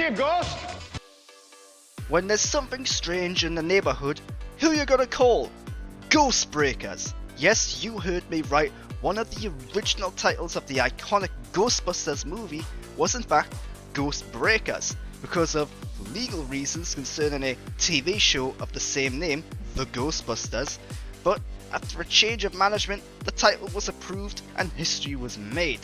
a ghost? When there's something strange in the neighborhood, who you gonna call? Ghostbreakers. Yes, you heard me right. One of the original titles of the iconic Ghostbusters movie was in fact Ghostbreakers, because of legal reasons concerning a TV show of the same name, The Ghostbusters. But after a change of management, the title was approved and history was made.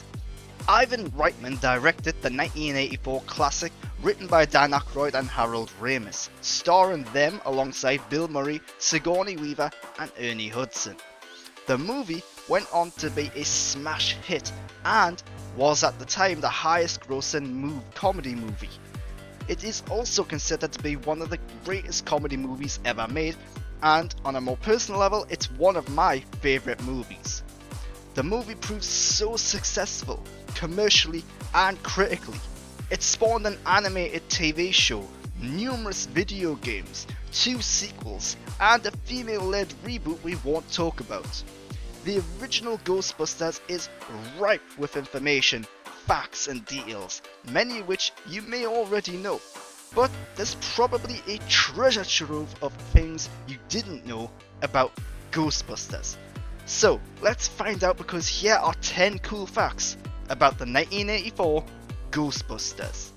Ivan Reitman directed the 1984 classic written by Dan Aykroyd and Harold Ramis, starring them alongside Bill Murray, Sigourney Weaver and Ernie Hudson. The movie went on to be a smash hit and was at the time the highest grossing comedy movie. It is also considered to be one of the greatest comedy movies ever made, and on a more personal level, it's one of my favourite movies. The movie proved so successful, commercially and critically. It spawned an animated TV show, numerous video games, 2 sequels, and a female-led reboot we won't talk about. The original Ghostbusters is ripe with information, facts and details, many of which you may already know. But there's probably a treasure trove of things you didn't know about Ghostbusters. So let's find out, because here are 10 cool facts about the 1984 Ghostbusters.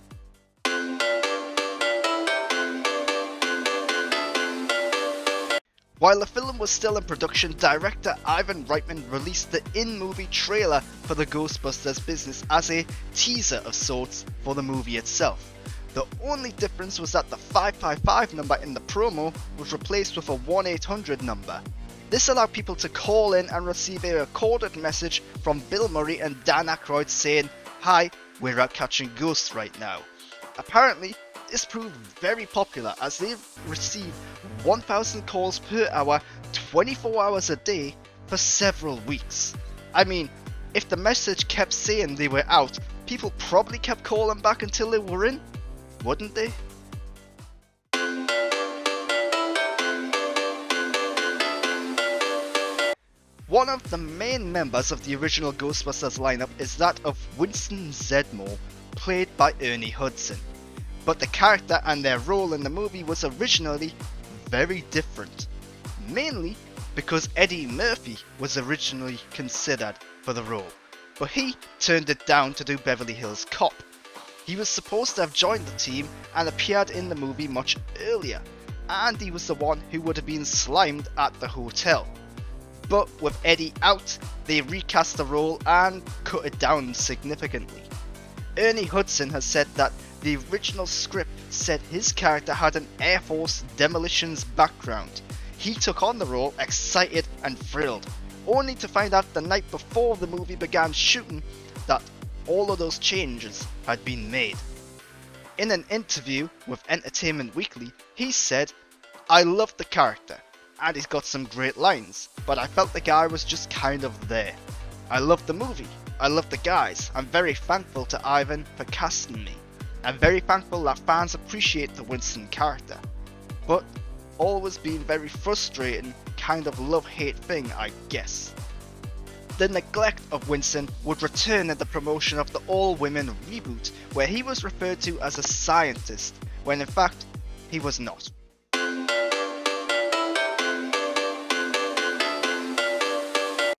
While the film was still in production, director Ivan Reitman released the in-movie trailer for the Ghostbusters business as a teaser of sorts for the movie itself. The only difference was that the 555 number in the promo was replaced with a 1-800 number. This allowed people to call in and receive a recorded message from Bill Murray and Dan Aykroyd saying, "Hi, we're out catching ghosts right now." Apparently, this proved very popular as they received 1,000 calls per hour, 24 hours a day for several weeks. I mean, if the message kept saying they were out, people probably kept calling back until they were in, wouldn't they? One of the main members of the original Ghostbusters lineup is that of Winston Zeddemore, played by Ernie Hudson. But the character and their role in the movie was originally very different. Mainly because Eddie Murphy was originally considered for the role, but he turned it down to do Beverly Hills Cop. He was supposed to have joined the team and appeared in the movie much earlier, and he was the one who would have been slimed at the hotel. But with Eddie out, they recast the role and cut it down significantly. Ernie Hudson has said that the original script said his character had an Air Force demolitions background. He took on the role excited and thrilled, only to find out the night before the movie began shooting that all of those changes had been made. In an interview with Entertainment Weekly, he said, "I loved the character, and he's got some great lines, but I felt the guy was just kind of there. I loved the movie, I loved the guys. I'm very thankful to Ivan for casting me. I'm very thankful that fans appreciate the Winston character. But always been very frustrating, kind of love-hate thing, I guess." The neglect of Winston would return in the promotion of the all-women reboot, where he was referred to as a scientist, when in fact he was not.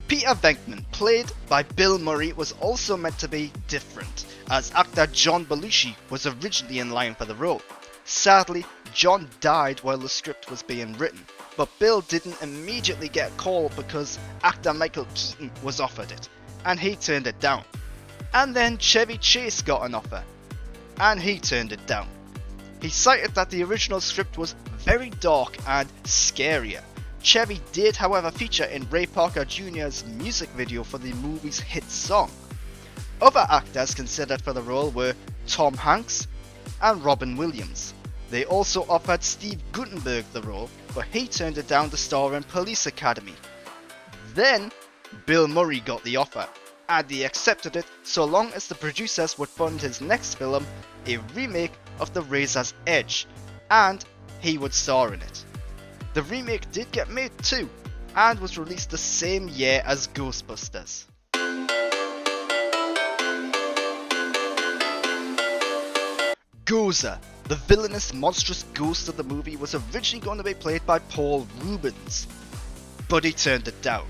Peter Venkman, played by Bill Murray, was also meant to be different, as actor John Belushi was originally in line for the role. Sadly, John died while the script was being written, but Bill didn't immediately get a call because actor Michael Keaton was offered it, and he turned it down. And then Chevy Chase got an offer, and he turned it down. He cited that the original script was very dark and scarier. Chevy did, however, feature in Ray Parker Jr.'s music video for the movie's hit song. Other actors considered for the role were Tom Hanks and Robin Williams. They also offered Steve Guttenberg the role, but he turned it down to star in Police Academy. Then, Bill Murray got the offer, and he accepted it so long as the producers would fund his next film, a remake of The Razor's Edge, and he would star in it. The remake did get made too, and was released the same year as Ghostbusters. Gozer, the villainous, monstrous ghost of the movie, was originally going to be played by Paul Reubens, but he turned it down.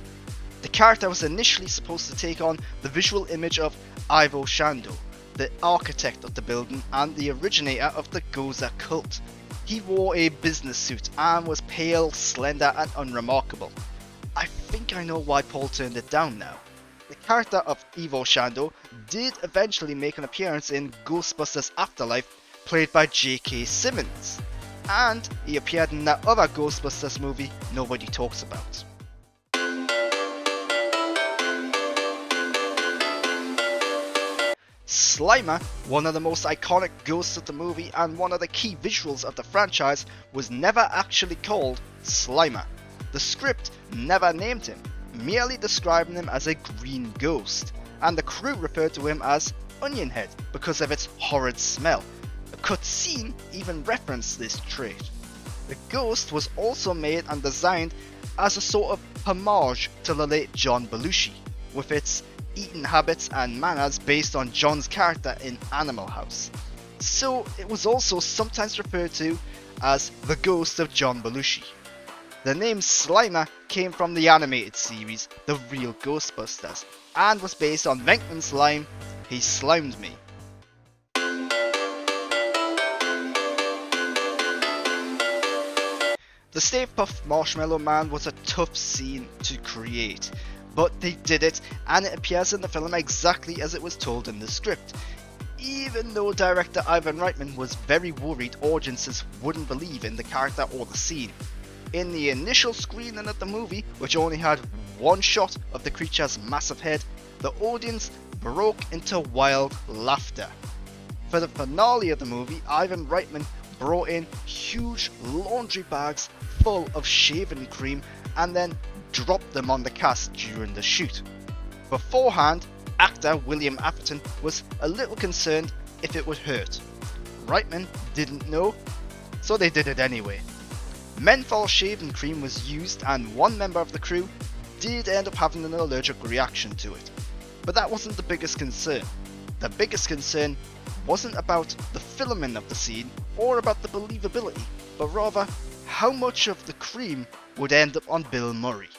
The character was initially supposed to take on the visual image of Ivo Shando, the architect of the building and the originator of the Gozer cult. He wore a business suit and was pale, slender and unremarkable. I think I know why Paul turned it down now. The character of Ivo Shando did eventually make an appearance in Ghostbusters Afterlife, played by J.K. Simmons, and he appeared in that other Ghostbusters movie nobody talks about. Slimer, one of the most iconic ghosts of the movie and one of the key visuals of the franchise, was never actually called Slimer. The script never named him, merely describing him as a green ghost, and the crew referred to him as Onion Head because of its horrid smell. A cutscene even referenced this trait. The ghost was also made and designed as a sort of homage to the late John Belushi, with its eating habits and manners based on John's character in Animal House. So it was also sometimes referred to as the ghost of John Belushi. The name Slimer came from the animated series The Real Ghostbusters and was based on Venkman's line, "He slimed me." The Stay Puft Marshmallow Man was a tough scene to create, but they did it, and it appears in the film exactly as it was told in the script, even though director Ivan Reitman was very worried audiences wouldn't believe in the character or the scene. In the initial screening of the movie, which only had one shot of the creature's massive head, the audience broke into wild laughter. For the finale of the movie, Ivan Reitman brought in huge laundry bags full of shaving cream and then dropped them on the cast during the shoot. Beforehand, actor William Afton was a little concerned if it would hurt. Reitman didn't know, so they did it anyway. Menthol shaving cream was used and one member of the crew did end up having an allergic reaction to it. But that wasn't the biggest concern. The biggest concern wasn't about the filming of the scene or about the believability, but rather how much of the cream would end up on Bill Murray.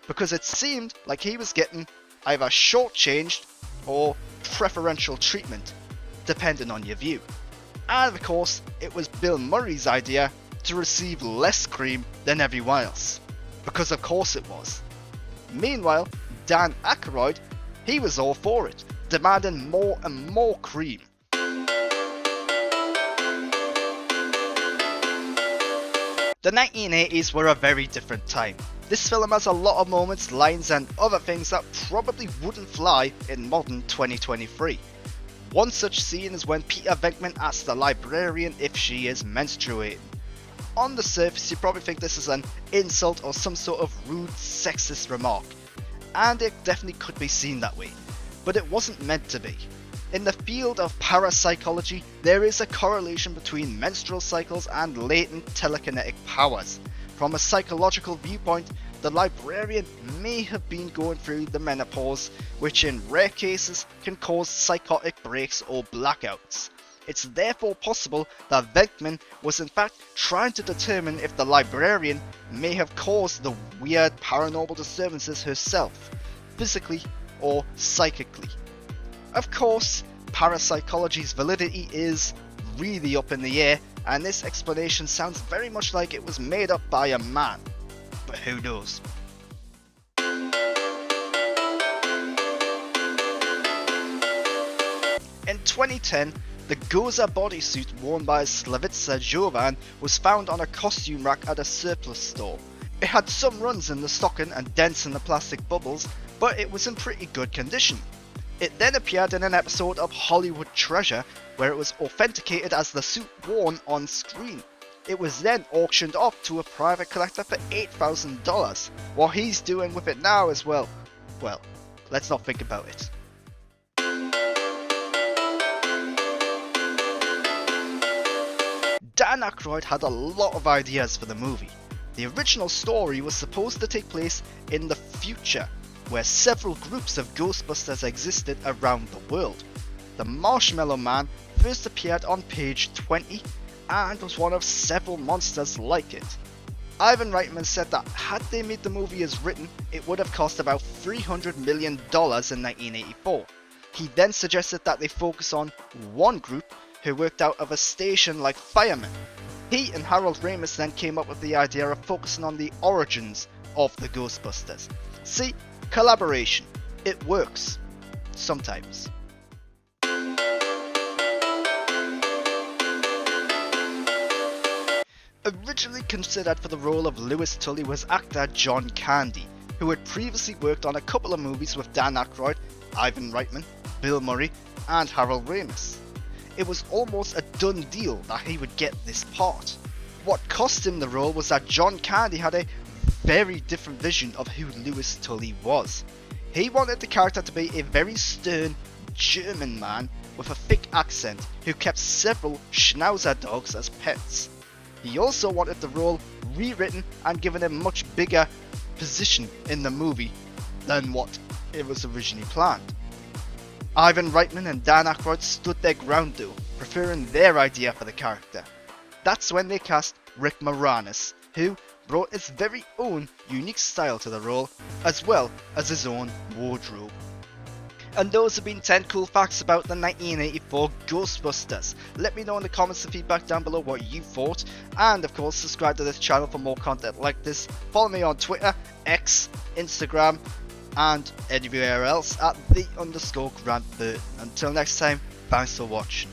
Because it seemed like he was getting either shortchanged or preferential treatment, depending on your view. And of course, it was Bill Murray's idea to receive less cream than everyone else. Because of course it was. Meanwhile, Dan Aykroyd, he was all for it, demanding more and more cream. The 1980s were a very different time. This film has a lot of moments, lines and other things that probably wouldn't fly in modern 2023. One such scene is when Peter Venkman asks the librarian if she is menstruating. On the surface you probably think this is an insult or some sort of rude sexist remark, and it definitely could be seen that way, but it wasn't meant to be. In the field of parapsychology, there is a correlation between menstrual cycles and latent telekinetic powers. From a psychological viewpoint, the librarian may have been going through the menopause, which in rare cases can cause psychotic breaks or blackouts. It's therefore possible that Venkman was in fact trying to determine if the librarian may have caused the weird paranormal disturbances herself, physically or psychically. Of course, parapsychology's validity is really up in the air, and this explanation sounds very much like it was made up by a man, but who knows. In 2010, the Gozer bodysuit worn by Slavica Jovan was found on a costume rack at a surplus store. It had some runs in the stocking and dents in the plastic bubbles, but it was in pretty good condition. It then appeared in an episode of Hollywood Treasure, where it was authenticated as the suit worn on screen. It was then auctioned off to a private collector for $8,000. What he's doing with it now as well, let's not think about it. Dan Aykroyd had a lot of ideas for the movie. The original story was supposed to take place in the future, where several groups of Ghostbusters existed around the world. the Marshmallow Man first appeared on page 20 and was one of several monsters like it. Ivan Reitman said that had they made the movie as written, it would have cost about $300 million in 1984. He then suggested that they focus on one group who worked out of a station like firemen. He and Harold Ramis then came up with the idea of focusing on the origins of the Ghostbusters. See, collaboration. It works. Sometimes. Originally considered for the role of Louis Tully was actor John Candy, who had previously worked on a couple of movies with Dan Aykroyd, Ivan Reitman, Bill Murray, and Harold Ramis. It was almost a done deal that he would get this part. What cost him the role was that John Candy had a very different vision of who Louis Tully was. He wanted the character to be a very stern German man with a thick accent who kept several Schnauzer dogs as pets. He also wanted the role rewritten and given a much bigger position in the movie than what it was originally planned. Ivan Reitman and Dan Aykroyd stood their ground though, preferring their idea for the character. That's when they cast Rick Moranis, who brought his very own unique style to the role, as well as his own wardrobe. And those have been 10 cool facts about the 1984 Ghostbusters. Let me know in the comments and feedback down below what you thought, and of course subscribe to this channel for more content like this. Follow me on Twitter, X, Instagram, and anywhere else at @the_Grant Burton. Until next time, thanks for watching.